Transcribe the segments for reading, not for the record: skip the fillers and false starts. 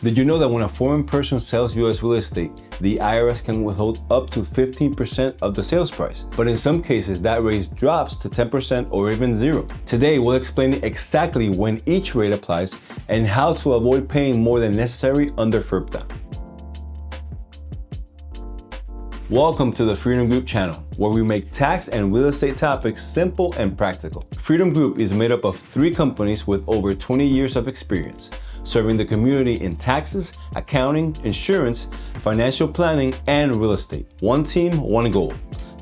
Did you know that when a foreign person sells U.S. real estate, the IRS can withhold up to 15% of the sales price? But in some cases, that rate drops to 10% or even zero. Today, we'll explain exactly when each rate applies and how to avoid paying more than necessary under FIRPTA. Welcome to the Freedom Group channel, where we make tax and real estate topics simple and practical. Freedom Group is made up of 3 companies with over 20 years of experience, serving the community in taxes, accounting, insurance, financial planning, and real estate. One team, one goal: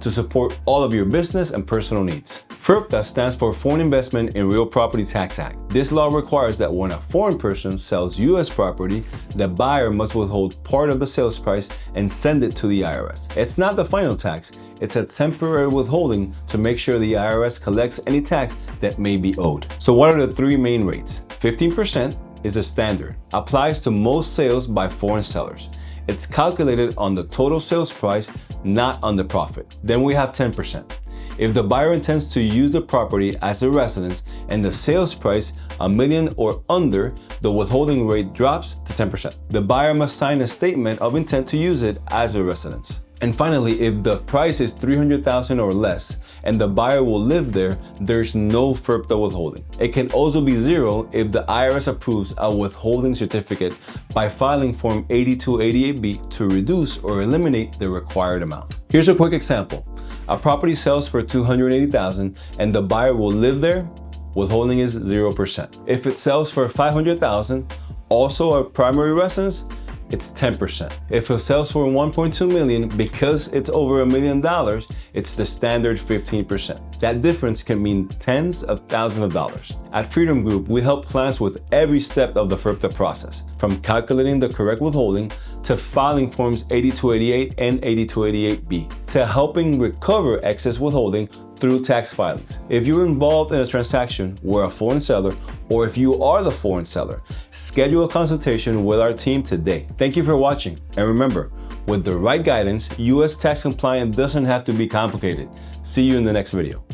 to support all of your business and personal needs. FIRPTA stands for Foreign Investment in Real Property Tax Act. This law requires that when a foreign person sells U.S. property, the buyer must withhold part of the sales price and send it to the IRS. It's not the final tax, it's a temporary withholding to make sure the IRS collects any tax that may be owed. So what are the 3 main rates? 15% is a standard, applies to most sales by foreign sellers. It's calculated on the total sales price, not on the profit. Then we have 10%. If the buyer intends to use the property as a residence and the sales price $1 million or under, the withholding rate drops to 10%. The buyer must sign a statement of intent to use it as a residence. And finally, if the price is $300,000 or less and the buyer will live there, there's no FIRPTA withholding. It can also be zero if the IRS approves a withholding certificate by filing Form 8288B to reduce or eliminate the required amount. Here's a quick example. A property sells for $280,000 and the buyer will live there, withholding is 0%. If it sells for $500,000, also a primary residence, it's 10%. If it sells for $1.2 million, because it's over $1 million, it's the standard 15%. That difference can mean tens of thousands of dollars. At Freedom Group, we help clients with every step of the FIRPTA process, from calculating the correct withholding to filing Forms 8288 and 8288B, to helping recover excess withholding through tax filings. If you're involved in a transaction where a foreign seller, or if you are the foreign seller, schedule a consultation with our team today. Thank you for watching. And remember, with the right guidance, U.S. tax compliance doesn't have to be complicated. See you in the next video.